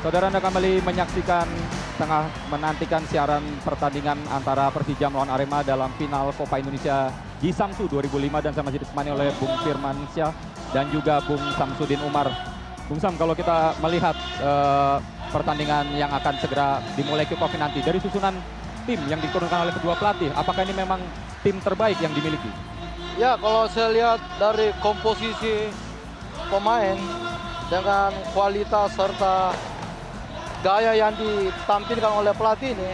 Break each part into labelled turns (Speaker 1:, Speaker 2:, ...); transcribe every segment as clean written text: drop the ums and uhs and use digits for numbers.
Speaker 1: Saudara Anda kembali menyaksikan tengah menantikan siaran pertandingan antara Persija melawan Arema dalam final Copa Indonesia di Samsu 2005 dan saya masih ditemani oleh Bung Firmansyah dan juga Bung Samsudin Umar. Bung Sam, kalau kita melihat pertandingan yang akan segera dimulai kick-off nanti dari susunan tim yang diturunkan oleh kedua pelatih, apakah ini memang tim terbaik yang dimiliki?
Speaker 2: Ya, kalau saya lihat dari komposisi pemain dengan kualitas serta gaya yang ditampilkan oleh pelatih ini,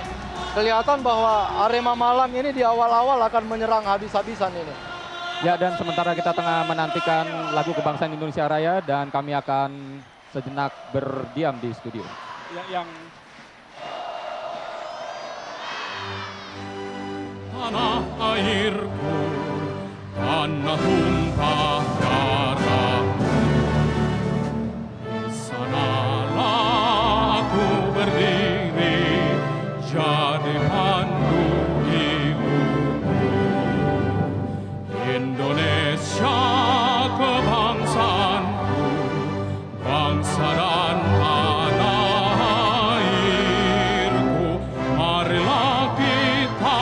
Speaker 2: kelihatan bahwa Arema Malang ini di awal-awal akan menyerang habis-habisan ini.
Speaker 1: Ya, dan sementara kita tengah menantikan lagu kebangsaan Indonesia Raya dan kami akan sejenak berdiam di studio.
Speaker 3: Ya, yang tanah airku, tanah tumpah darahku, sanalah aku berdiri jadi pandu hidupku. Indonesia kebangsaanku, bangsa dan tanah airku, marilah kita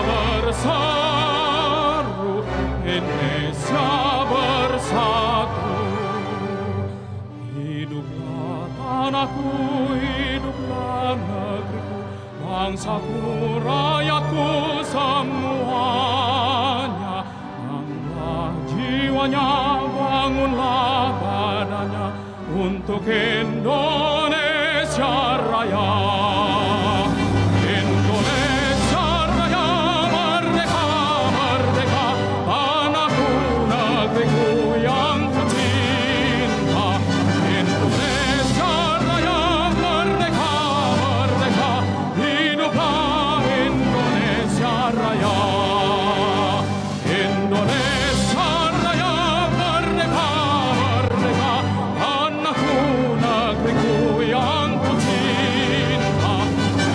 Speaker 3: berseru, Indonesia bersatu. Hiduplah tanahku, hiduplah negeriku, bangsaku, rakyatku semuanya. Bangunlah jiwanya, bangunlah badannya untuk Indonesia Raya. Indonesia Raya, merdeka, merdeka, tanahku, negeriku yang kucinta. Indonesia Raya, merdeka, merdeka, hiduplah Indonesia Raya. Indonesia Raya, merdeka, merdeka, tanahku, negeriku yang kucinta.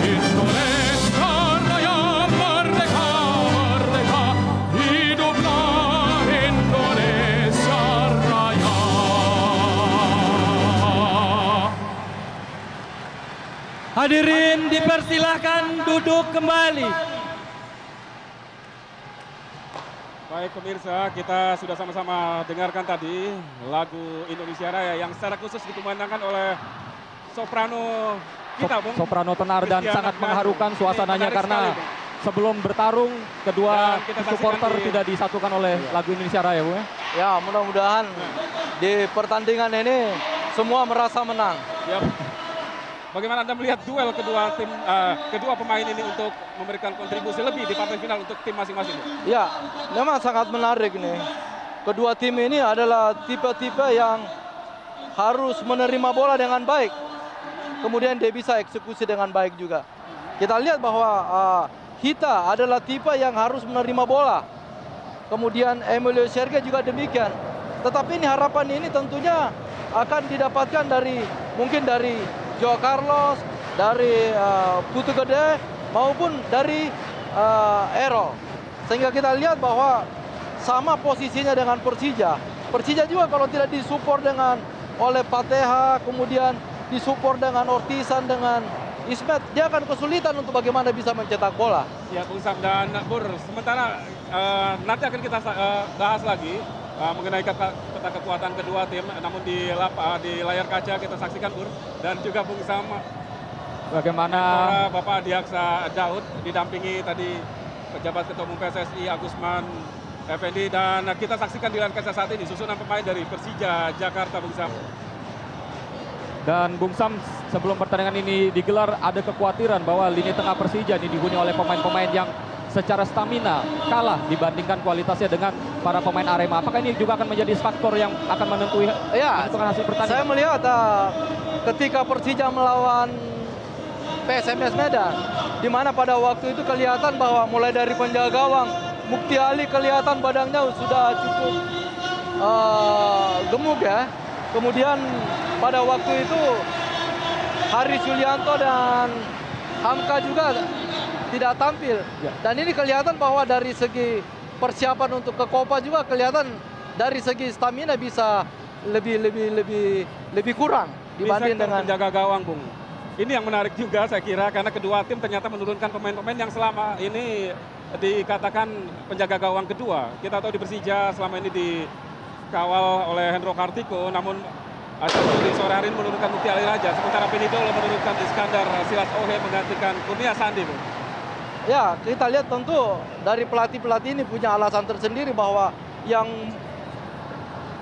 Speaker 3: Indonesia Raya, merdeka, merdeka, hiduplah Indonesia Raya.
Speaker 4: Hadirin dipersilahkan duduk kembali.
Speaker 3: Baik pemirsa, kita sudah sama-sama dengarkan tadi lagu Indonesia Raya yang secara khusus dikumandangkan oleh soprano kita, Bung.
Speaker 1: Soprano tenar dan
Speaker 3: Christian
Speaker 1: sangat
Speaker 3: Agnan.
Speaker 1: mengharukan suasananya
Speaker 3: Menarik
Speaker 1: karena
Speaker 3: sekali, Bung.
Speaker 1: sebelum bertarung kedua
Speaker 3: Dan kita saksikan
Speaker 1: supporter
Speaker 3: di-
Speaker 1: tidak disatukan oleh lagu Indonesia Raya, Bung.
Speaker 2: Ya, mudah-mudahan di pertandingan ini semua merasa menang.
Speaker 3: Ya. Bagaimana Anda melihat duel kedua tim, kedua pemain ini untuk memberikan kontribusi lebih di partai final untuk tim masing-masing? Bung?
Speaker 2: Ya, memang sangat menarik nih. Kedua tim ini adalah tipe-tipe yang harus menerima bola dengan baik. Kemudian dia bisa eksekusi dengan baik juga. Kita lihat bahwa Hita adalah tipe yang harus menerima bola. Kemudian Emilio Serge juga demikian. Tetapi ini harapan ini tentunya akan didapatkan mungkin dari Joao Carlos, dari Putu Gede maupun dari Errol. Sehingga kita lihat bahwa sama posisinya dengan Persija. Persija juga kalau tidak disupport oleh Pateha, kemudian disupport dengan Ortisan, dengan Ismet, dia akan kesulitan untuk bagaimana bisa mencetak bola.
Speaker 3: Ya, Bung Sam dan Bur, sementara nanti akan kita bahas lagi mengenai peta kekuatan kedua tim, namun di layar kaca kita saksikan, Bur, dan juga Bung Sam,
Speaker 1: Bagaimana
Speaker 3: Bapak Adiaksa Daud didampingi tadi pejabat Ketua Umum PSSI Agusman Effendi, dan kita saksikan di layar kaca saat ini susunan pemain dari Persija Jakarta, Bung Sam.
Speaker 1: dan Bung Sam, sebelum pertandingan ini digelar ada kekhawatiran bahwa lini tengah Persija ini dihuni oleh pemain-pemain yang secara stamina kalah dibandingkan kualitasnya dengan para pemain Arema. Apakah ini juga akan menjadi faktor yang akan menentukan hasil pertandingan?
Speaker 2: Saya melihat ketika Persija melawan PSMS Medan, di mana pada waktu itu kelihatan bahwa mulai dari penjaga gawang Mukti Ali kelihatan badannya sudah cukup gemuk ya. Kemudian pada waktu itu Haris Yulianto dan Hamka juga tidak tampil.
Speaker 1: Ya.
Speaker 2: Dan ini kelihatan bahwa dari segi persiapan untuk ke Copa juga kelihatan dari segi stamina bisa lebih kurang dibanding
Speaker 3: sektor
Speaker 2: dengan
Speaker 3: penjaga gawang, Bung. Ini yang menarik juga saya kira karena kedua tim ternyata menurunkan pemain-pemain yang selama ini dikatakan penjaga gawang kedua. Kita tahu di Persija selama ini dikawal oleh Hendro Kartiko, namun di sore hari ini menurunkan Mukti Ali Raja. Sementara Pinidolo menurunkan Iskandar Silas Ohe menggantikan Kurnia Sandi, Bung.
Speaker 2: ya kita lihat tentu dari pelatih-pelatih ini punya alasan tersendiri bahwa yang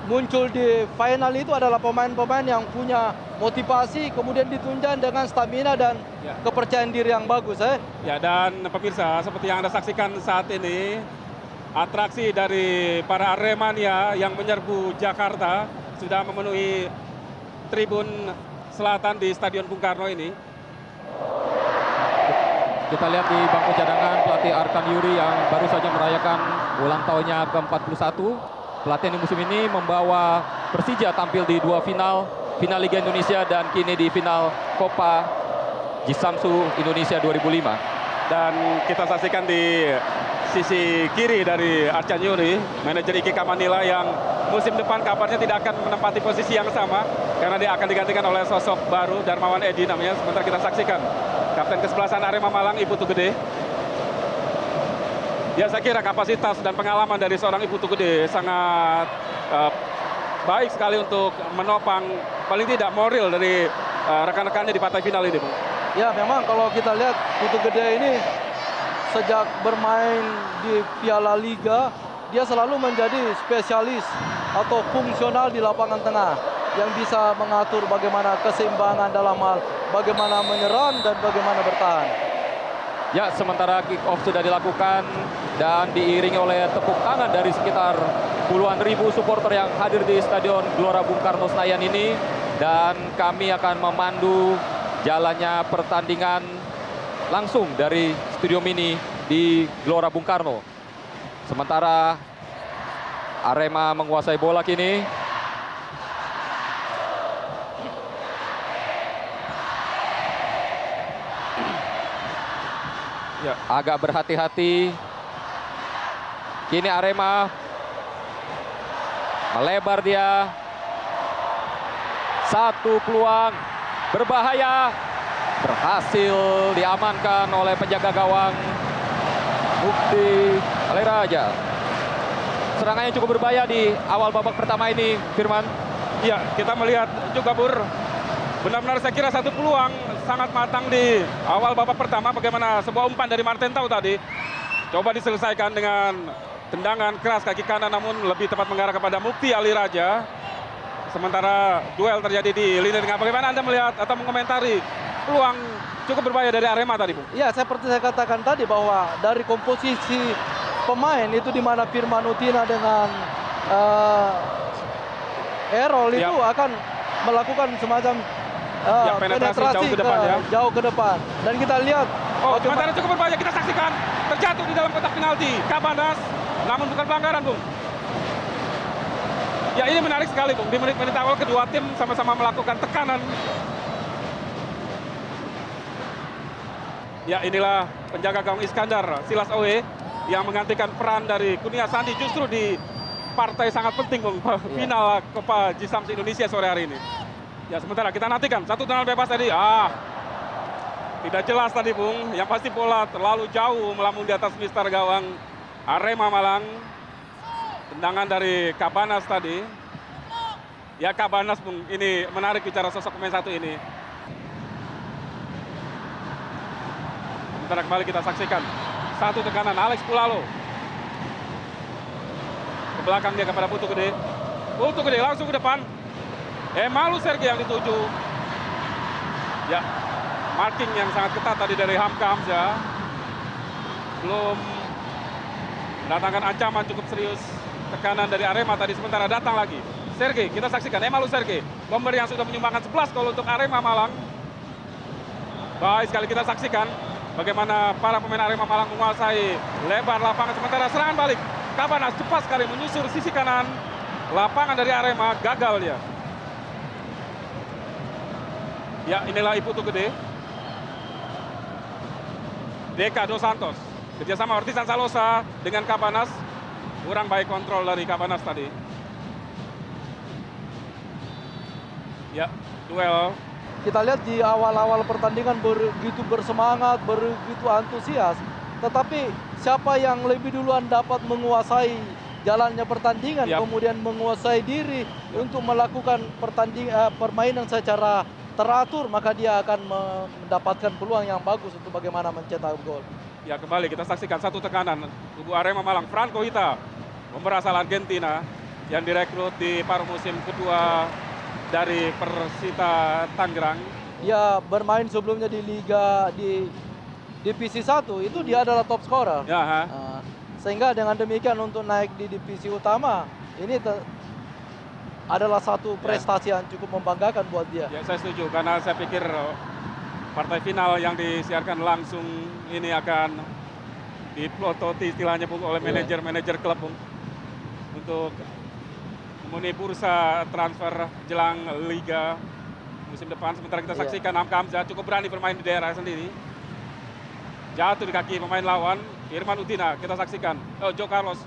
Speaker 2: muncul di final itu adalah pemain-pemain yang punya motivasi, kemudian ditunjang dengan stamina dan kepercayaan diri yang bagus.
Speaker 3: Ya, dan pemirsa, seperti yang Anda saksikan saat ini, atraksi dari para Aremania yang menyerbu Jakarta sudah memenuhi tribun selatan di Stadion Bung Karno ini.
Speaker 1: Kita lihat di bangku cadangan pelatih Arkan Yuri yang baru saja merayakan ulang tahunnya ke-41. Pelatihan di musim ini membawa Persija tampil di 2 final Liga Indonesia dan kini di final Copa Jisamsu Indonesia 2005.
Speaker 3: Dan kita saksikan di sisi kiri dari Arkan Yuri, manajer IKK Manila yang musim depan kabarnya tidak akan menempati posisi yang sama karena dia akan digantikan oleh sosok baru, Darmawan Edi namanya. Sebentar kita saksikan kapten kesebelasan Arema Malang, Iputu Gede. Ya, saya kira kapasitas dan pengalaman dari seorang Iputu Gede sangat baik sekali untuk menopang paling tidak moral dari rekan-rekannya di partai final ini, Bung.
Speaker 2: Ya, memang kalau kita lihat Iputu Gede ini sejak bermain di Piala Liga, dia selalu menjadi spesialis atau fungsional di lapangan tengah yang bisa mengatur bagaimana keseimbangan dalam hal bagaimana menyerang dan bagaimana bertahan.
Speaker 1: Ya, sementara kick off sudah dilakukan dan diiringi oleh tepuk tangan dari sekitar puluhan ribu supporter yang hadir di Stadion Gelora Bung Karno Senayan ini, dan kami akan memandu jalannya pertandingan langsung dari studio mini di Gelora Bung Karno. Sementara Arema menguasai bola kini.
Speaker 3: Ya.
Speaker 1: Agak berhati-hati. Kini Arema melebar dia. Satu peluang berbahaya. Berhasil diamankan oleh penjaga gawang Mukti Ali Raja. Serangannya cukup berbahaya di awal babak pertama ini, Firman.
Speaker 3: Ya, kita melihat juga, Bur, benar-benar saya kira satu peluang sangat matang di awal babak pertama. Bagaimana sebuah umpan dari Martin Tau tadi. Coba diselesaikan dengan tendangan keras kaki kanan, namun lebih tepat mengarah kepada Mukti Ali Raja. Sementara duel terjadi di lini tengah. Bagaimana Anda melihat atau mengomentari peluang cukup berbahaya dari Arema tadi, Bu?
Speaker 2: Ya, seperti saya katakan tadi bahwa dari komposisi pemain itu di mana Firman Utina dengan Errol itu akan melakukan semacam penetrasi jauh ke depan. Dan kita lihat
Speaker 3: sementara cukup berbahaya, kita saksikan terjatuh di dalam kotak penalti Cabanas, namun bukan pelanggaran, Bung. Ya, ini menarik sekali, Bung. Di menit-menit awal kedua tim sama-sama melakukan tekanan. Ya, inilah penjaga gawang Iskandar Silas Ohe yang menggantikan peran dari Kurnia Sandi justru di partai sangat penting, Bung, final Copa Jisamsu Indonesia sore hari ini. Ya, sementara kita nantikan satu tendangan bebas tadi. Tidak jelas tadi, Bung. Yang pasti bola terlalu jauh melambung di atas mister gawang Arema Malang. Tendangan dari Cabanas tadi. Ya, Cabanas, Bung, ini menarik bicara sosok pemain satu ini. Sementara kembali kita saksikan satu tekanan Alex Pulalo. Ke belakang dia kepada Putu Gede. Putu Gede langsung ke depan. Emalu Sergei yang dituju. Ya, marking yang sangat ketat tadi dari Hamka Hamzah. Belum mendatangkan ancaman cukup serius. Tekanan dari Arema tadi, sementara datang lagi Sergei. Kita saksikan Emalu Sergei, bomber yang sudah menyumbangkan 11 gol untuk Arema Malang. Baik sekali kita saksikan bagaimana para pemain Arema Malang menguasai lebar lapangan. Sementara serangan balik Cabanas cepat sekali menyusur sisi kanan lapangan dari Arema, gagal dia. Ya, inilah Iputu Gede. Deka Dos Santos. Kerjasama Ortiz Salosa dengan Cabanas. Kurang baik kontrol dari Cabanas tadi. Ya, duel.
Speaker 2: Kita lihat di awal-awal pertandingan begitu bersemangat, begitu antusias. Tetapi siapa yang lebih duluan dapat menguasai jalannya pertandingan,
Speaker 3: Yap.
Speaker 2: kemudian menguasai diri untuk melakukan permainan secara teratur, maka dia akan mendapatkan peluang yang bagus untuk bagaimana mencetak gol.
Speaker 3: Ya, kembali kita saksikan satu tekanan tubuh Arema Malang. Franco Hita, pemain asal Argentina yang direkrut di paruh musim kedua dari Persita Tangerang.
Speaker 2: Dia bermain sebelumnya di Liga di Divisi 1, itu dia adalah top scorer.
Speaker 3: Ya, ha?
Speaker 2: Sehingga dengan demikian untuk naik di divisi utama, ini adalah satu prestasi yang cukup membanggakan buat dia.
Speaker 3: Ya, saya setuju karena saya pikir partai final yang disiarkan langsung ini akan diplototi istilahnya Bung, oleh manajer-manajer klub Bung, untuk memenuhi bursa transfer jelang Liga musim depan. Sementara kita saksikan Hamka Hamzah cukup berani bermain di daerah sendiri. Jatuh di kaki pemain lawan, Firman Utina, kita saksikan. Joe Carlos.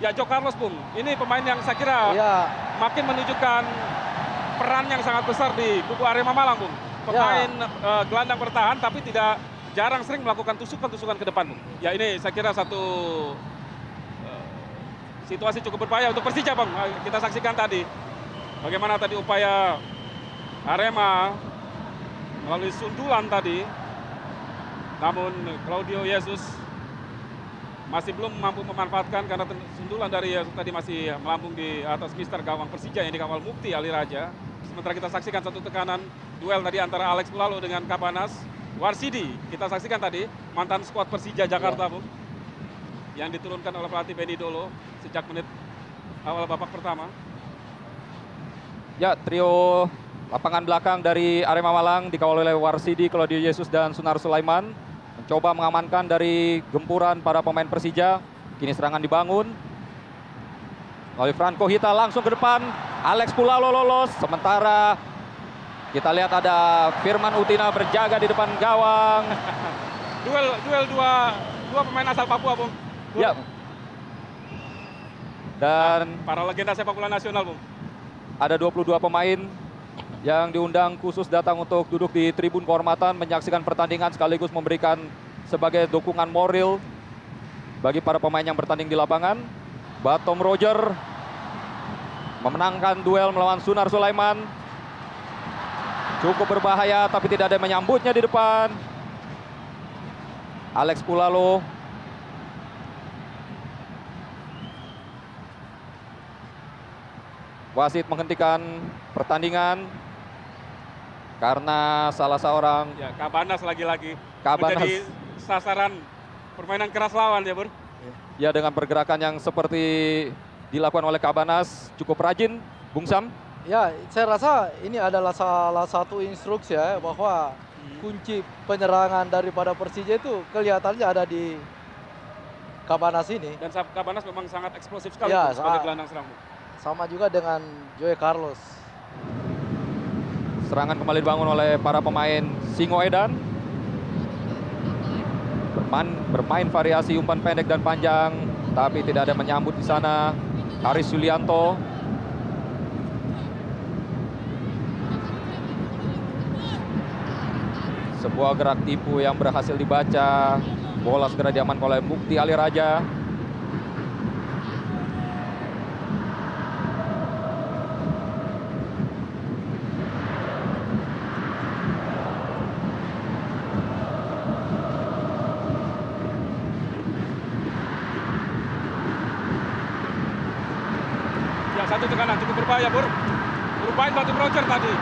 Speaker 3: Ya, Joe Carlos Bung, ini pemain yang saya kira makin menunjukkan peran yang sangat besar di kubu Arema Malang Bung. Pemain gelandang bertahan tapi tidak jarang sering melakukan tusukan-tusukan ke depan Bung. Ya, ini saya kira satu situasi cukup berbahaya untuk Persija Bang. Kita saksikan tadi bagaimana tadi upaya Arema melalui sundulan tadi. Namun Claudio Jesus masih belum mampu memanfaatkan karena sundulan dari Jesus tadi masih melambung di atas mister gawang Persija yang dikawal Mukti Ali Raja. Sementara kita saksikan satu tekanan duel tadi antara Alex Pulalo dengan Kabanas Warsidi. Kita saksikan tadi mantan skuad Persija Jakarta Bung, yang diturunkan oleh pelatih Benny Dolo sejak menit awal babak pertama.
Speaker 1: Ya, trio lapangan belakang dari Arema Malang dikawal oleh Warsidi, Claudio Jesus dan Sunar Sulaiman mencoba mengamankan dari gempuran para pemain Persija. Kini serangan dibangun oleh Franco Hita, langsung ke depan. Alex Pulalo lolos. Sementara kita lihat ada Firman Utina berjaga di depan gawang.
Speaker 3: Duel dua pemain asal Papua Bung.
Speaker 1: Ya. Dan
Speaker 3: para legenda sepak bola nasional Bung.
Speaker 1: ada 22 pemain yang diundang khusus datang untuk duduk di tribun kehormatan menyaksikan pertandingan sekaligus memberikan sebagai dukungan moral bagi para pemain yang bertanding di lapangan. Batom Roger memenangkan duel melawan Sunar Sulaiman. Cukup berbahaya tapi tidak ada yang menyambutnya di depan. Alex Pulalo. Wasit menghentikan pertandingan karena salah seorang
Speaker 3: Kabanas lagi-lagi
Speaker 1: menjadi
Speaker 3: sasaran permainan keras lawan ya Bur.
Speaker 1: Ya, dengan pergerakan yang seperti dilakukan oleh Kabanas cukup rajin, Bung Sam.
Speaker 2: Ya, saya rasa ini adalah salah satu instruksi ya, bahwa kunci penyerangan daripada Persija itu kelihatannya ada di Kabanas ini.
Speaker 3: Dan Kabanas memang sangat eksplosif sekali sebagai gelandang serang.
Speaker 2: Sama juga dengan Joe Carlos.
Speaker 1: Serangan kembali dibangun oleh para pemain Singoedan. Bermain variasi umpan pendek dan panjang, tapi tidak ada menyambut di sana. Haris Yulianto. Sebuah gerak tipu yang berhasil dibaca. Bola segera diamankan oleh Mukti Ali Raja.
Speaker 3: Satu tekanan cukup berbahaya Bur. Berupain Batom Roger tadi.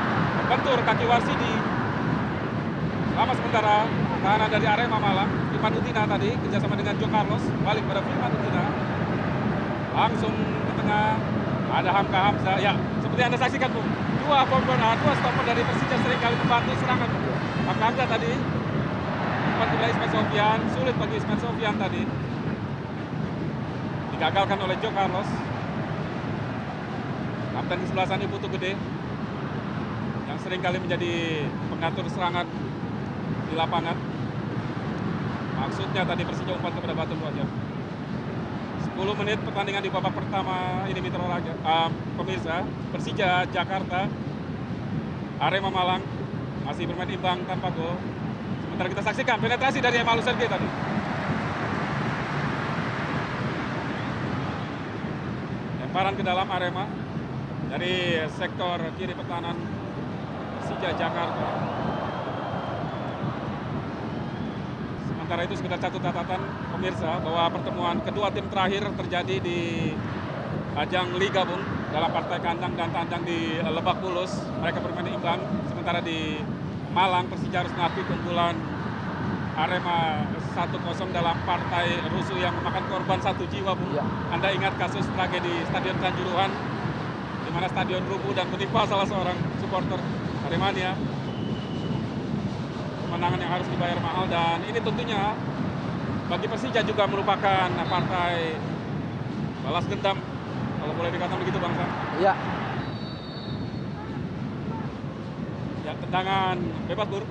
Speaker 3: Bentur kaki Warsidi. Lama sementara tahanan dari Arema Malang. Firman Utina tadi kerjasama dengan Joe Carlos. Balik pada Firman Utina. Langsung ke tengah. Ada Hamka Hamzah. Ya, seperti Anda saksikan Bung. Dua stopper dari Persija sering kali membantu serangan. Hamka Hamzah tadi. Umpan ke Ismail Sofian. Sulit bagi Ismail Sofian tadi. Digagalkan oleh Joe Carlos. Kapten di sebelah sana Putu Gede yang sering kali menjadi pengatur serangan di lapangan. Maksudnya tadi Persija umpan kepada Batom Roger. 10 menit pertandingan di babak pertama ini Mitra Raga. Pemirsa, Persija Jakarta Arema Malang masih bermain imbang tanpa gol. Sementara kita saksikan penetrasi dari Emalu Sergei tadi. Lemparan ke dalam Arema dari sektor kiri pertahanan Persija Jakarta. Sementara itu sekedar catatan pemirsa bahwa pertemuan kedua tim terakhir terjadi di ajang Liga Bung dalam partai kandang dan tandang di Lebak Bulus. Mereka bermain imbang, sementara di Malang Persija harus mengakui keunggulan Arema 1-0 dalam partai rusuh yang memakan korban 1 jiwa, Bung.
Speaker 2: Ya.
Speaker 3: Anda ingat kasus tragedi Stadion Kanjuruhan di mana stadion rubuh dan menimpa salah seorang supporter Aremania. Kemenangan yang harus dibayar mahal, dan ini tentunya bagi Persija juga merupakan partai balas dendam, kalau boleh dikatakan begitu, Bang Sam.
Speaker 2: Ya,
Speaker 3: Ya, tendangan bebas, Bur.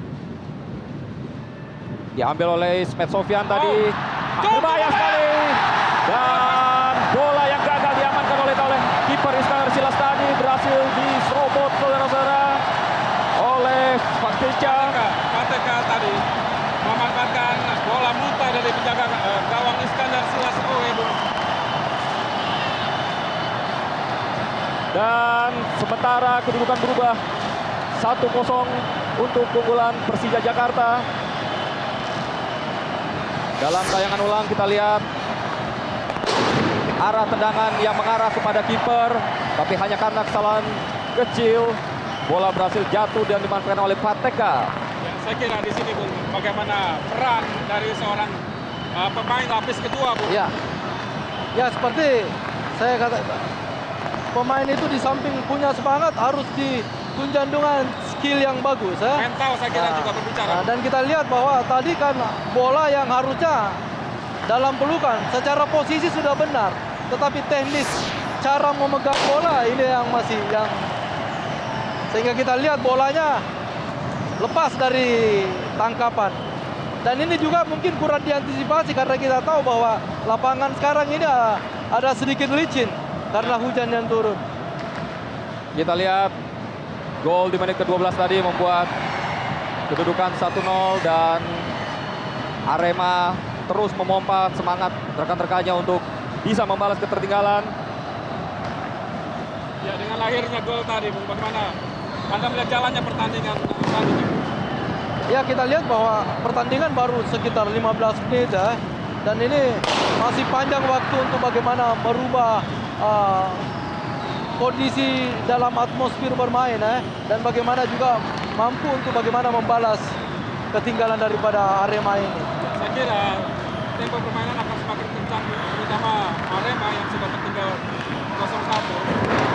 Speaker 1: Diambil oleh Ismet Sofyan tadi. Berbahaya sekali. Dan bola yang gagal diamankan oleh kiper Iskandar Silastani, berhasil diserobot saudara-saudara oleh Persija.
Speaker 3: KTK tadi memanfaatkan bola muntah dari penjaga gawang Iskandar Silastani, Bung.
Speaker 1: Dan sementara kedudukan berubah 1-0 untuk keunggulan Persija Jakarta. Dalam tayangan ulang kita lihat arah tendangan yang mengarah kepada kiper, tapi hanya karena kesalahan kecil bola berhasil jatuh dan dimanfaatkan oleh Pateka.
Speaker 3: Ya, saya kira di sini, Bung, bagaimana peran dari seorang pemain lapis kedua, Bung.
Speaker 2: ya. Ya, seperti saya kata, pemain itu di samping punya semangat harus ditunjang dengan skill yang bagus.
Speaker 3: Mental saya kira juga berbicara.
Speaker 2: Dan kita lihat bahwa tadi kan bola yang harusnya dalam pelukan secara posisi sudah benar, tetapi teknis cara memegang bola ini yang masih sehingga kita lihat bolanya lepas dari tangkapan. Dan ini juga mungkin kurang diantisipasi karena kita tahu bahwa lapangan sekarang ini ada sedikit licin karena hujan yang turun.
Speaker 1: Kita lihat gol di menit ke-12 tadi membuat kedudukan 1-0 dan Arema terus memompa semangat rekan-rekannya untuk bisa membalas ketertinggalan.
Speaker 3: Ya, dengan lahirnya gol tadi, Bung, bagaimana Anda melihat jalannya pertandingan selanjutnya?
Speaker 2: Ya, kita lihat bahwa pertandingan baru sekitar 15 menit ya. Dan ini masih panjang waktu untuk bagaimana merubah kondisi dalam atmosfer bermain dan bagaimana juga mampu untuk bagaimana membalas ketinggalan daripada Arema ini.
Speaker 3: Saya kira tempo permainan akan semakin kencang, terutama Arema yang sudah tertinggal 0-1.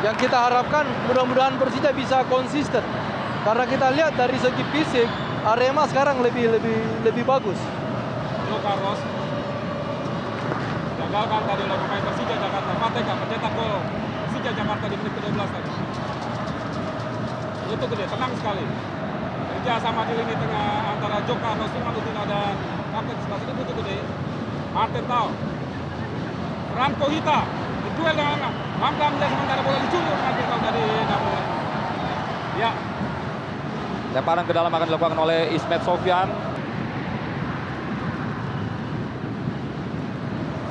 Speaker 2: Yang kita harapkan mudah-mudahan Persija bisa konsisten. Karena kita lihat dari segi fisik Arema sekarang lebih bagus.
Speaker 3: Joe Carlos gagalkan tadi oleh pemain Persija Jakarta. Pateka mencetak gol Persija Jakarta di menit ke-12 tadi. Itu gede, tenang sekali. Kerja sama di lini tengah antara Joe Carlos, Firman Utina dan kapten sebelah itu gede. Martin Tau, Franco Hita berduel dengan Hamka Hamzah, sementara bola dicungkur Martin Tau tadi, namun ya.
Speaker 1: Lemparan ke dalam akan dilakukan oleh Ismet Sofyan.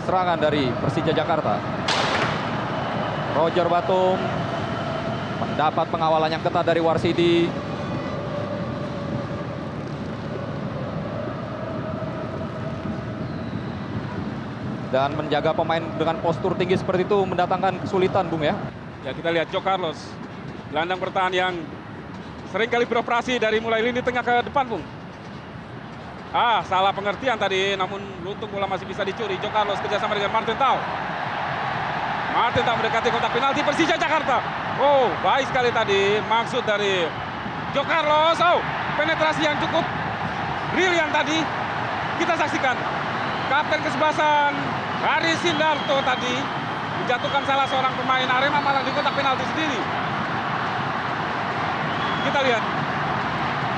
Speaker 1: Serangan dari Persija Jakarta. Roger Batum mendapat pengawalan yang ketat dari Warsidi. Dan menjaga pemain dengan postur tinggi seperti itu mendatangkan kesulitan, Bung ya.
Speaker 3: Ya, kita lihat Joe Carlos, gelandang bertahan yang seringkali beroperasi dari mulai lini tengah ke depan, Bung. Salah pengertian tadi, namun beruntung bola masih bisa dicuri. Joe Carlos kerjasama dengan Martin Tau. Martin Tau mendekati kotak penalti Persija Jakarta. Oh, baik sekali tadi maksud dari Joe Carlos. Oh, penetrasi yang cukup brilian tadi. Kita saksikan kapten kesebelasan Haris Sindarto tadi menjatuhkan salah seorang pemain Arema Malang di kotak penalti sendiri. Kita lihat,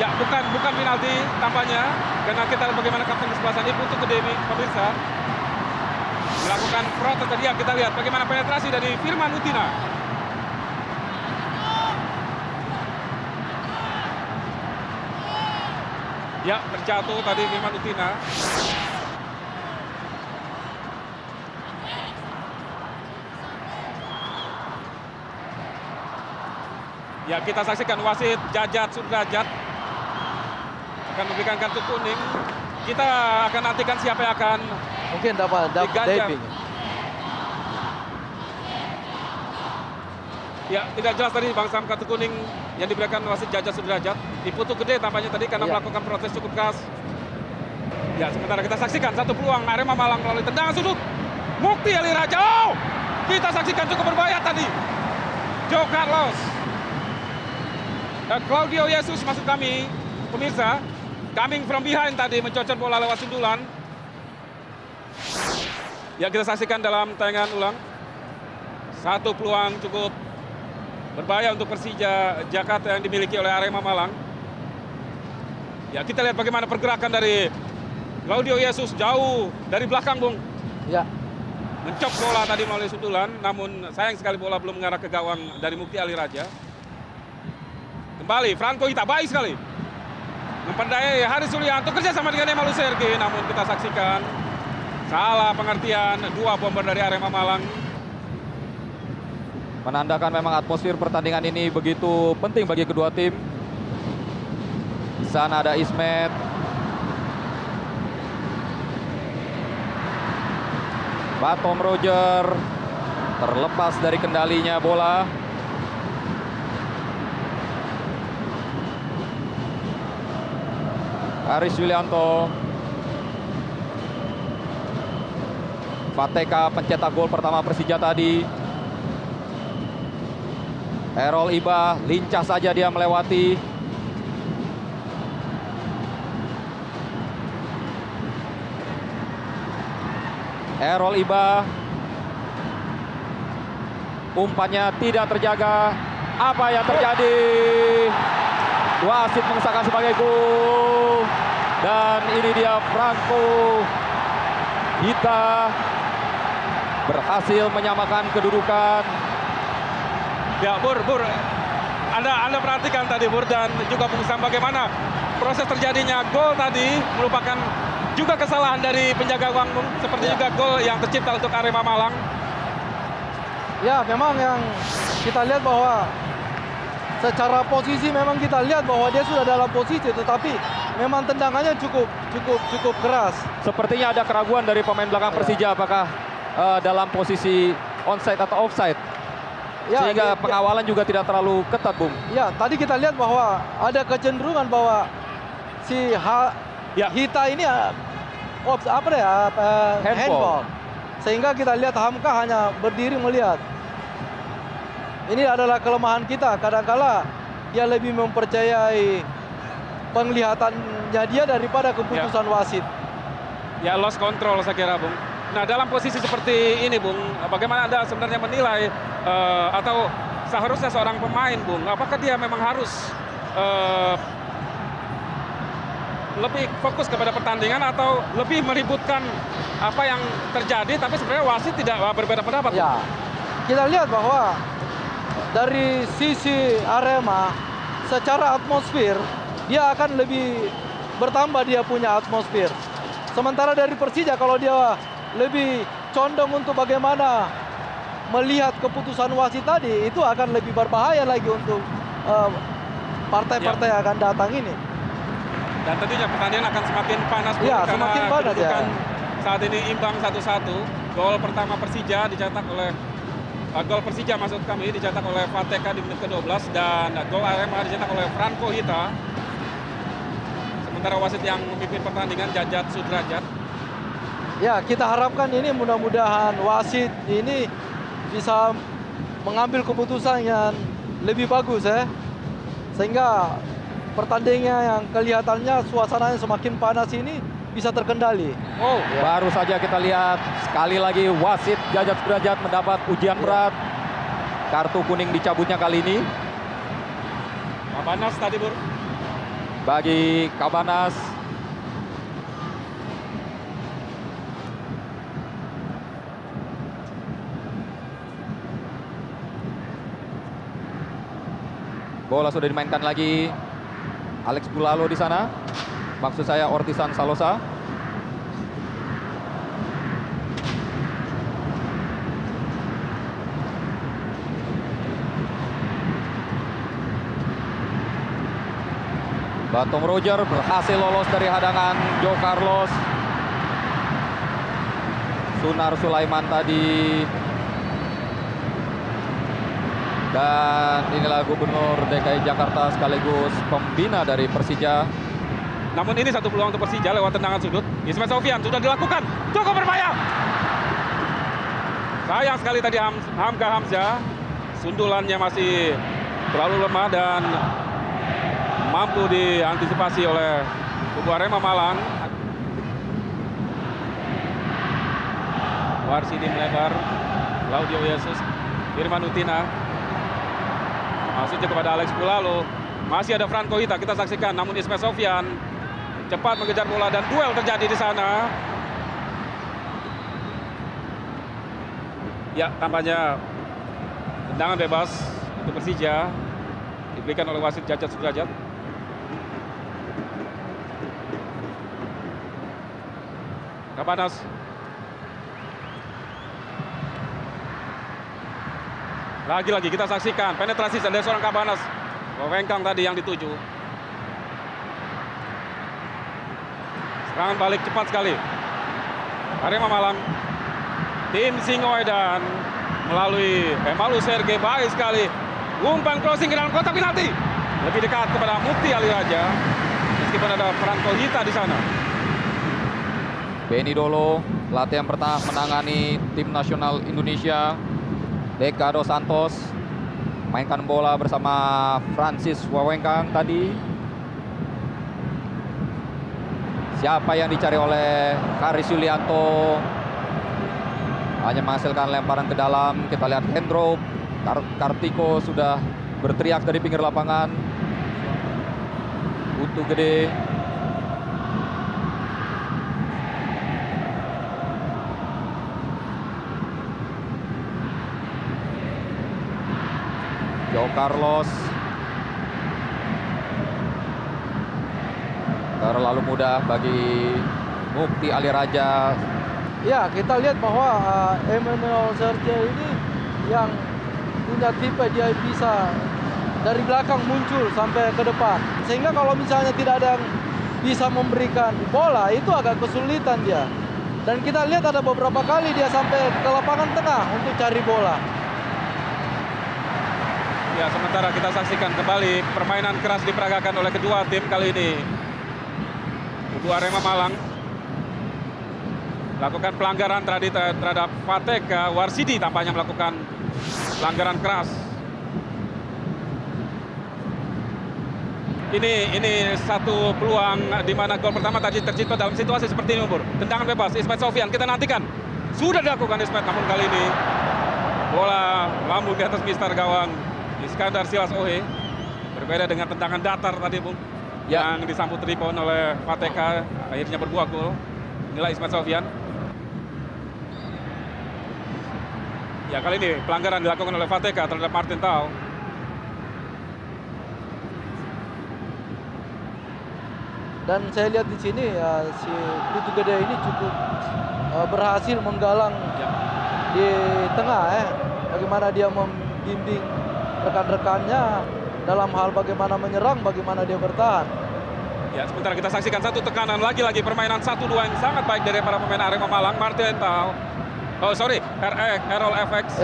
Speaker 3: ya bukan penalti tampaknya, karena kita lihat bagaimana kapten kesebelasan Ibu untuk Demi pemirsa melakukan protes tadi. Ya, kita lihat bagaimana penetrasi dari Firman Utina. Ya, terjatuh tadi Firman Utina. Ya, kita saksikan wasit Jajat Sudrajat akan memberikan kartu kuning. Kita akan nantikan siapa yang akan
Speaker 2: Mungkin dapat
Speaker 3: diganjar.
Speaker 2: diving.
Speaker 3: Ya, tidak jelas tadi Bang Sam kartu kuning yang diberikan wasit Jajat Sudrajat. Diputuk gede tampaknya tadi karena
Speaker 2: Iya.
Speaker 3: melakukan protes cukup keras. Ya, sementara kita saksikan satu peluang Arema Malang melalui tendangan sudut. Mukti Ali Raja. Oh! Kita saksikan cukup berbahaya tadi. Joe Carlos. Claudio Yesus maksud kami, pemirsa. Coming from behind tadi mencocor bola lewat sundulan. Ya, kita saksikan dalam tayangan ulang. Satu peluang cukup berbahaya untuk Persija Jakarta yang dimiliki oleh Arema Malang. Ya, kita lihat bagaimana pergerakan dari Claudio Yesus jauh dari belakang, Bung.
Speaker 2: Ya,
Speaker 3: Mencop bola tadi melalui sundulan, namun sayang sekali bola belum mengarah ke gawang dari Mukti Ali Raja. Kembali, Franco Hita, baik sekali. Memperdayai Haris Sulianto kerja sama dengan Emalu Sergi, namun kita saksikan salah pengertian dua bomber dari Arema Malang.
Speaker 1: Menandakan memang atmosfer pertandingan ini begitu penting bagi kedua tim. Di sana ada Ismet. Batom Roger terlepas dari kendalinya bola. Haris Yulianto. Fateka pencetak gol pertama Persija tadi. Errol Iba lincah saja dia melewati. Errol Iba. Umpannya tidak terjaga. Apa yang terjadi? Wasit mengesahkan sebagai gol. Dan ini dia Franco Hita berhasil menyamakan kedudukan.
Speaker 3: Ya, Bur, Anda perhatikan tadi, Bur, dan juga Bung Sam, bagaimana proses terjadinya gol tadi merupakan juga kesalahan dari penjaga gawang, Bung. Seperti
Speaker 2: Ya.
Speaker 3: juga gol yang tercipta untuk Arema Malang.
Speaker 2: ya memang yang kita lihat bahwa secara posisi memang kita lihat bahwa dia sudah dalam posisi, tetapi memang tendangannya cukup keras.
Speaker 1: Sepertinya ada keraguan dari pemain belakang Persija apakah dalam posisi onside atau offside. Sehingga pengawalan juga tidak terlalu ketat, Bung.
Speaker 2: Ya, tadi kita lihat bahwa ada kecenderungan bahwa si Hita ini handball. Sehingga kita lihat Hamka hanya berdiri melihat. Ini adalah kelemahan kita. Kadang-kala dia lebih mempercayai penglihatannya dia daripada keputusan wasit.
Speaker 3: Ya, lost control saya kira, Bung. Nah, dalam posisi seperti ini, Bung, bagaimana Anda sebenarnya menilai atau seharusnya seorang pemain, Bung, apakah dia memang harus lebih fokus kepada pertandingan atau lebih meributkan apa yang terjadi, tapi sebenarnya wasit tidak berbeda pendapat?
Speaker 2: Ya, kita lihat bahwa dari sisi Arema secara atmosfer dia akan lebih bertambah, dia punya atmosfer. Sementara dari Persija kalau dia lebih condong untuk bagaimana melihat keputusan wasit tadi, itu akan lebih berbahaya lagi untuk partai-partai yang akan datang ini.
Speaker 3: Dan tentunya pertandingan akan semakin panas, Bung,
Speaker 2: Ya,
Speaker 3: karena
Speaker 2: semakin panas,
Speaker 3: kedudukan
Speaker 2: ya.
Speaker 3: saat ini imbang 1-1. Gol pertama Persija dicetak oleh gol Persija maksud kami dicetak oleh Fateka di menit ke-12 dan gol Arema dicetak oleh Franco Hita. Sementara wasit yang memimpin pertandingan Jajat Sudrajat.
Speaker 2: Ya, kita harapkan ini mudah-mudahan wasit ini bisa mengambil keputusan yang lebih bagus ya. Sehingga pertandingan yang kelihatannya suasananya semakin panas ini bisa terkendali.
Speaker 3: Oh,
Speaker 1: Baru saja kita lihat sekali lagi wasit Jajat Sudrajat mendapat ujian berat. Kartu kuning dicabutnya kali ini
Speaker 3: panas tadi, Bur.
Speaker 1: bagi Kabanas. Bola sudah dimainkan lagi. Alex Bulalo di sana. Maksud saya Ortisan Salosa. Batom Roger berhasil lolos dari hadangan Joe Carlos. Sunar Sulaiman tadi. Dan inilah Gubernur DKI Jakarta sekaligus pembina dari Persija.
Speaker 3: Namun ini satu peluang untuk Persija lewat tendangan sudut. Ismail Sofyan sudah dilakukan. Cukup berbahaya. Sayang sekali tadi Hamka Hamzah. Sundulannya masih terlalu lemah dan mampu diantisipasi oleh kubu Arema Malang. Warsidi melebar. Claudio Yesus. Firman Utina. Maksudnya kepada Alex Pulalo. Masih ada Franco Hita, kita saksikan. Namun Ismail Sofyan cepat mengejar bola dan duel terjadi di sana. Ya, tampaknya tendangan bebas untuk Persija diberikan oleh wasit Jajat Sudrajat. Kabanas. Lagi-lagi kita saksikan penetrasi dari seorang Kabanas. Wengkang tadi yang dituju. Serangan balik cepat sekali. Arema Malang. Tim Singoedan melalui Emalu Sergei baik sekali. Umpan crossing ke dalam kotak penalti. Lebih dekat kepada Mukti Ali Raja. Meskipun ada Franco Hita di sana.
Speaker 1: Benny Dolo, latihan pertama menangani tim nasional Indonesia. Deka Dos Santos mainkan bola bersama Francis Wawengkang tadi. Siapa yang dicari oleh Karis Yulianto? Hanya menghasilkan lemparan ke dalam. Kita lihat Hendro Kartiko sudah berteriak dari pinggir lapangan. Butuh gede. Joe Carlos terlalu mudah bagi Mukti Ali Raja.
Speaker 2: Ya, kita lihat bahwa Emmanuel Sergei ini yang punya tipe, dia bisa dari belakang muncul sampai ke depan. Sehingga kalau misalnya tidak ada yang bisa memberikan bola, itu agak kesulitan dia. Dan kita lihat ada beberapa kali dia sampai ke lapangan tengah untuk cari bola.
Speaker 3: Ya, sementara kita saksikan kembali permainan keras diperagakan oleh kedua tim kali ini. Kubu Arema Malang melakukan pelanggaran terhadap Fateka. Warsidi tampaknya melakukan pelanggaran keras. Ini satu peluang di mana gol pertama tadi tercipta dalam situasi seperti ini, Bur. Tendangan bebas Ismail Sofyan, kita nantikan. Sudah dilakukan Ismail, namun kali ini bola melambung di atas mister gawang Iskandar Silas Ohe. Berbeda dengan tendangan datar tadi, Bung.
Speaker 1: Ya.
Speaker 3: Yang disambut rebound oleh Fateka, akhirnya berbuah gol. Inilah Ismail Sofyan. Ya, kali ini pelanggaran dilakukan oleh Fateka terhadap Martin Tau.
Speaker 2: Dan saya lihat di sini ya, si Putu Gede ini cukup berhasil menggalang di tengah. Bagaimana dia membimbing rekan-rekannya dalam hal bagaimana menyerang, bagaimana dia bertahan.
Speaker 3: Ya, sementara kita saksikan satu tekanan lagi-lagi permainan 1-2 yang sangat baik dari para pemain Arema Malang. Martin Tau. Oh, sorry, Errol FX.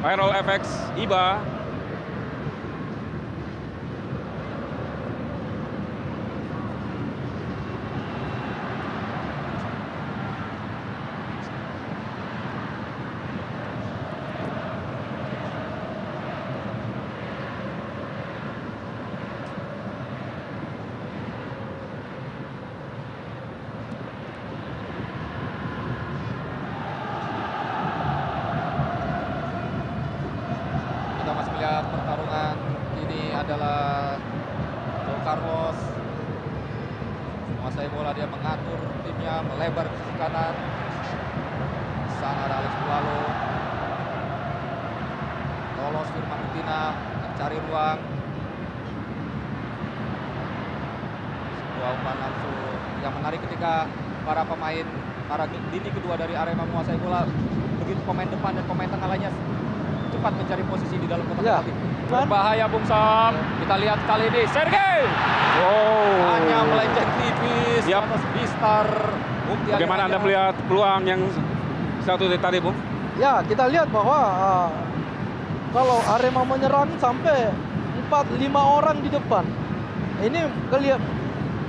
Speaker 3: Errol FX, Iba.
Speaker 1: Pertarungan ini adalah Joe Carlos menguasai bola, dia mengatur timnya melebar ke sisi kanan. Di sana ada Alex Pulalo, lolos Firman Utina mencari ruang. umpan langsung yang menarik ketika para lini kedua dari Arema menguasai bola, begitu pemain depan dan pemain tengah lainnya cepat mencari posisi di dalam kotak penalti. Berbahaya Bung Sam. Kita lihat kali ini Sergei. Hanya melenceng tipis di atas Bistar.
Speaker 3: Bagaimana Anda melihat peluang yang satu tadi, Bung?
Speaker 2: Ya, kita lihat bahwa kalau Arema menyerang sampai 4-5 orang di depan. Ini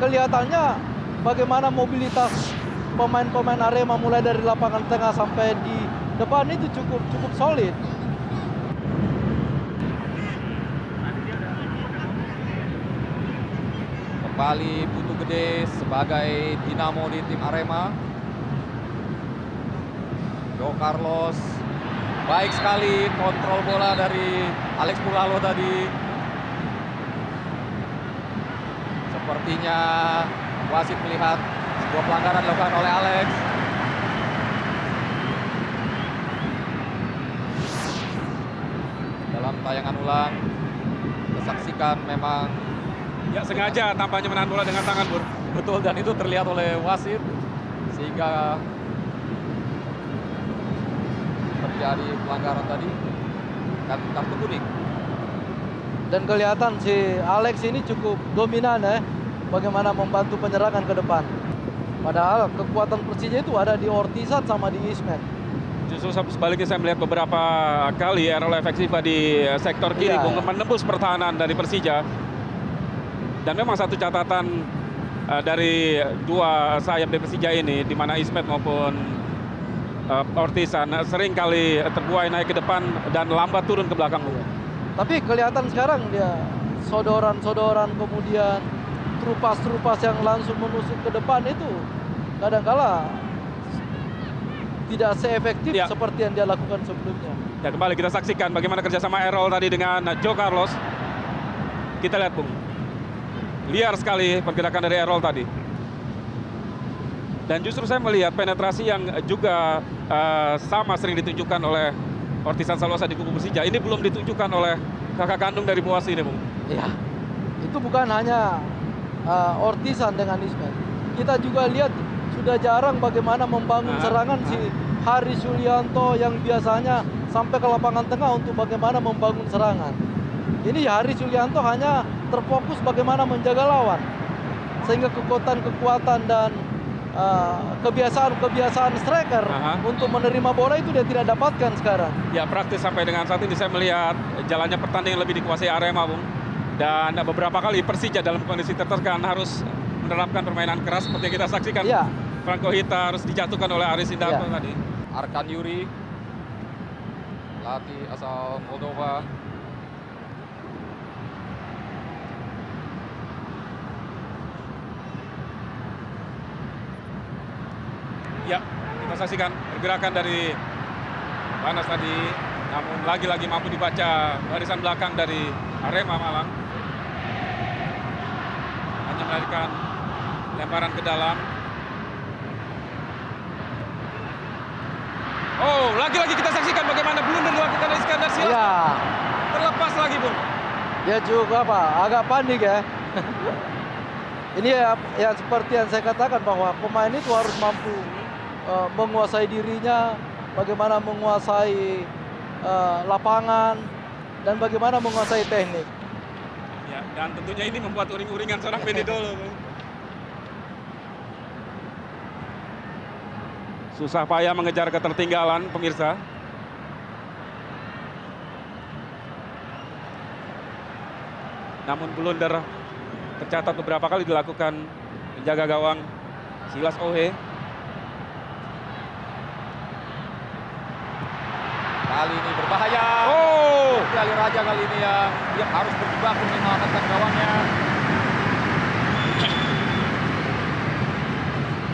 Speaker 2: kelihatannya bagaimana mobilitas pemain-pemain Arema mulai dari lapangan tengah sampai di depan itu cukup solid.
Speaker 1: Kembali Putu Gede sebagai dinamo di tim Arema. Jo Carlos, baik sekali kontrol bola dari Alex Pulalo tadi. Sepertinya wasit melihat sebuah pelanggaran dilakukan oleh Alex. Dalam tayangan ulang, kita saksikan memang
Speaker 3: Ya, sengaja tampaknya menahan bola dengan tangan, Bur.
Speaker 1: betul, dan itu terlihat oleh wasit sehingga terjadi pelanggaran tadi dan kartu kuning.
Speaker 2: Dan kelihatan si Alex ini cukup dominan bagaimana membantu penyerangan ke depan. Padahal kekuatan Persija itu ada di Ortizat sama di Ismet.
Speaker 3: Justru sebaliknya saya melihat beberapa kali Errol Efeksiva di sektor kiri,
Speaker 2: Iya,
Speaker 3: Bung, menembus pertahanan dari Persija. Dan memang satu catatan dari dua sayap di Persija ini, di mana Ismet maupun Ortizan sering kali terbuai naik ke depan dan lambat turun ke belakang.
Speaker 2: Tapi kelihatan sekarang dia sodoran-sodoran, kemudian terupas-terupas yang langsung menusuk ke depan itu kadangkala tidak seefektif seperti yang dia lakukan sebelumnya.
Speaker 3: Ya, kembali kita saksikan bagaimana kerjasama Errol tadi dengan Jo Carlos. Kita lihat, Bung. Liar sekali pergerakan dari Errol tadi. Dan justru saya melihat penetrasi yang juga sama sering ditunjukkan oleh Ortizan Salosa di kubu Persija. Ini belum ditunjukkan oleh kakak kandung dari Boasi ini, Bung.
Speaker 2: Ya, itu bukan hanya Ortizan dengan Ismet. Kita juga lihat sudah jarang bagaimana membangun serangan si Haris Yulianto yang biasanya sampai ke lapangan tengah untuk bagaimana membangun serangan. Ini Haris Yulianto hanya terfokus bagaimana menjaga lawan. Sehingga kekuatan dan kebiasaan striker untuk menerima bola itu dia tidak dapatkan sekarang.
Speaker 3: Ya, praktis sampai dengan saat ini saya melihat jalannya pertandingan lebih dikuasai Arema, Bung. Dan beberapa kali Persija dalam kondisi tertekan harus menerapkan permainan keras seperti yang kita saksikan.
Speaker 2: Ya.
Speaker 3: Franco Hita harus dijatuhkan oleh Aris Indarto tadi.
Speaker 1: Arkan Yuri, pelatih asal Moldova.
Speaker 3: Ya, kita saksikan pergerakan dari Banas tadi, namun lagi-lagi mampu dibaca barisan belakang dari Arema Malang. Hanya melarikan lemparan ke dalam. Oh, lagi-lagi kita saksikan bagaimana blunder dilakukan oleh Iskandar Silas.
Speaker 2: Ya.
Speaker 3: Terlepas lagi, Bung.
Speaker 2: Dia juga agak panik ya. Ini ya seperti yang saya katakan bahwa pemain itu harus mampu menguasai dirinya, bagaimana menguasai lapangan, dan bagaimana menguasai teknik.
Speaker 3: Ya, dan tentunya ini membuat uring-uringan seorang Benedolo. Susah payah mengejar ketertinggalan, pemirsa. Namun blunder tercatat beberapa kali dilakukan penjaga gawang Silas Ohe.
Speaker 1: Kali ini berbahaya.
Speaker 3: Oh,
Speaker 1: Ali Raja kali ini yang dia harus berjibaku menyelamatkan gawangnya.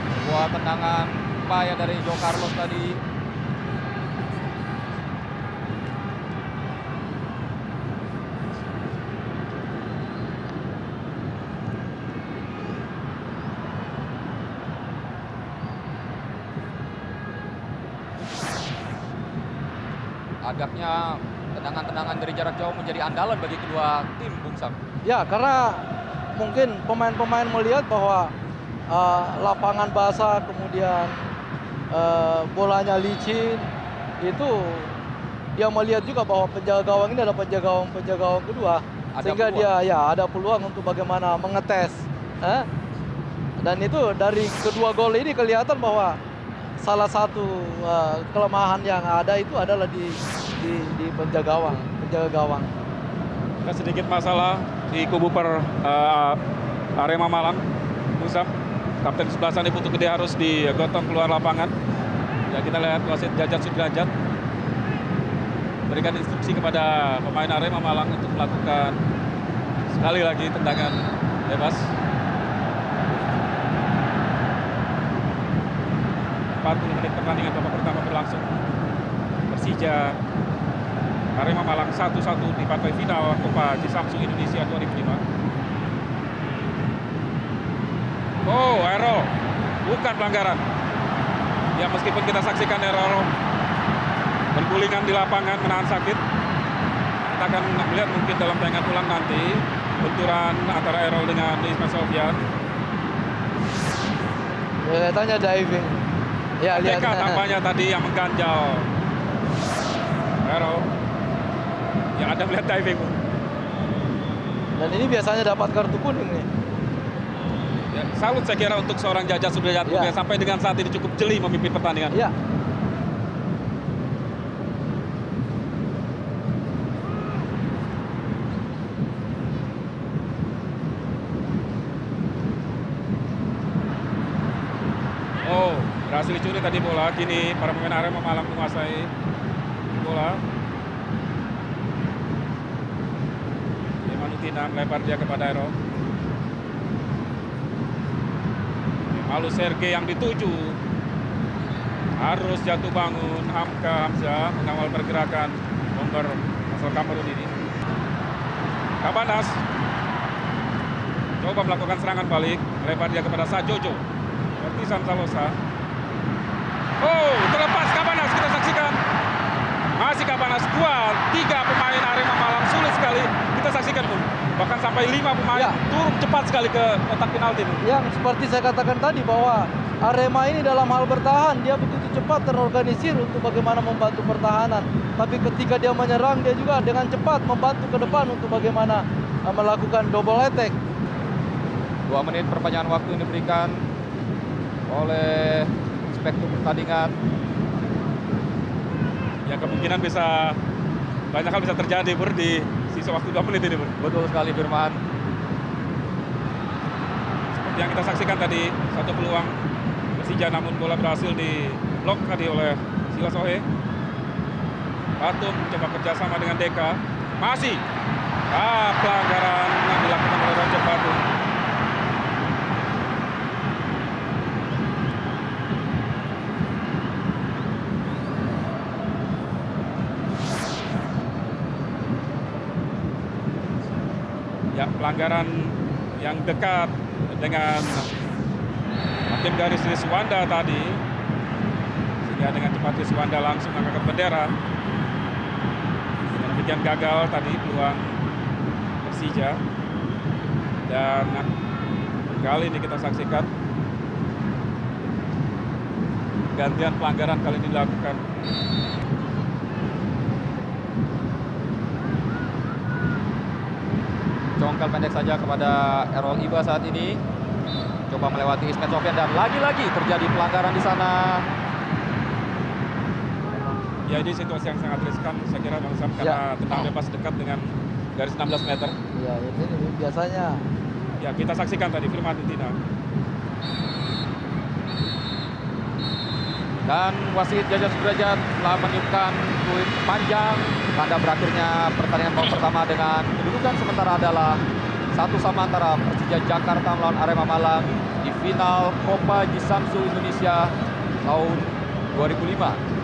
Speaker 1: Sebuah tendangan upaya dari Jo Carlos tadi. Agaknya tendangan-tendangan dari jarak jauh menjadi andalan bagi kedua tim, Bung Sam.
Speaker 2: Ya, karena mungkin pemain-pemain melihat bahwa lapangan basah, kemudian bolanya licin, itu dia melihat juga bahwa penjaga gawang ini adalah penjaga gawang kedua, sehingga dia ada peluang untuk bagaimana mengetes. Dan itu dari kedua gol ini kelihatan bahwa salah satu kelemahan yang ada itu adalah di penjaga gawang.
Speaker 3: Ada sedikit masalah di kubu Arema Malang. Musam, kapten sebelah sana Putu Gede harus digotong keluar lapangan. Ya, kita lihat wasit Jajat Sudrajat berikan instruksi kepada pemain Arema Malang untuk melakukan sekali lagi tendangan bebas. 40 menit pertandingan babak pertama berlangsung. Persija Arema Malang 1-1 di partai final Copa Jisamsu Indonesia 2005. Oh, error. Bukan pelanggaran. Ya, meskipun kita saksikan error bergulingan di lapangan menahan sakit. Kita akan melihat mungkin dalam tayangan ulang nanti benturan antara Errol dengan Ismail Sofyan.
Speaker 2: Kelihatannya diving. Ya, lihat.
Speaker 3: Tampaknya tadi yang mengganjal Errol. Yang Anda melihat diving.
Speaker 2: Dan ini biasanya dapat kartu kuning nih.
Speaker 3: Ya, salut saya kira untuk seorang Jajat Sudrajat yang sampai dengan saat ini cukup jeli memimpin pertandingan.
Speaker 2: Ya.
Speaker 3: Oh, berhasil dicuri tadi bola. Kini para pemain Arema Malang menguasai bola. Manutina melempar dia kepada Errol. Lalu Sergei yang dituju. Harus jatuh bangun. Hamzah mengawal pergerakan nomor asal Kamerun ini. Cabanas coba melakukan serangan balik. Melempar dia kepada Sajojo. Ortisan Salosa. Oh, terlepas Cabanas, kita saksikan. Masih Cabanas, 2-3 pemain Arema Malang sulit sekali kita saksikan, Bung. Bahkan sampai 5 pemain turun cepat sekali ke kotak penalti.
Speaker 2: Yang seperti saya katakan tadi bahwa Arema ini dalam hal bertahan dia begitu cepat terorganisir untuk bagaimana membantu pertahanan. Tapi ketika dia menyerang dia juga dengan cepat membantu ke depan untuk bagaimana melakukan double attack.
Speaker 1: 2 menit perpanjangan waktu yang diberikan oleh inspektur pertandingan.
Speaker 3: Ya, kemungkinan banyak hal bisa terjadi di sisa waktu 2 menit ini.
Speaker 1: Betul sekali Firman.
Speaker 3: Seperti yang kita saksikan tadi, satu peluang Persija namun bola berhasil diblok tadi oleh Sila Sohe. Patung coba kerjasama dengan Deka. Masih pelanggaran yang dilakukan oleh Roger Patung. Ya, pelanggaran yang dekat dengan hakim garis Riswanda tadi, sehingga dengan cepat Riswanda langsung mengangkat bendera. Dengan demikian gagal tadi peluang Persija. Dan kali ini kita saksikan gantian pelanggaran kali ini dilakukan.
Speaker 1: Congkel pendek saja kepada Errol Iba saat ini. Coba melewati Ismet Sofyan dan lagi-lagi terjadi pelanggaran di sana.
Speaker 3: Ya, ini situasi yang sangat riskan saya kira Bang Sam, karena tendang bebas dekat dengan garis 16 meter.
Speaker 2: Ya, ini biasanya.
Speaker 3: Ya, kita saksikan tadi Firman Tina.
Speaker 1: Dan wasit Jajat Sudrajat telah meniupkan fluid panjang. Tanda berakhirnya pertandingan babak pertama dengan kedudukan sementara adalah 1-1 antara Persija Jakarta melawan Arema Malang di final Copa Jisamsu Indonesia tahun 2005.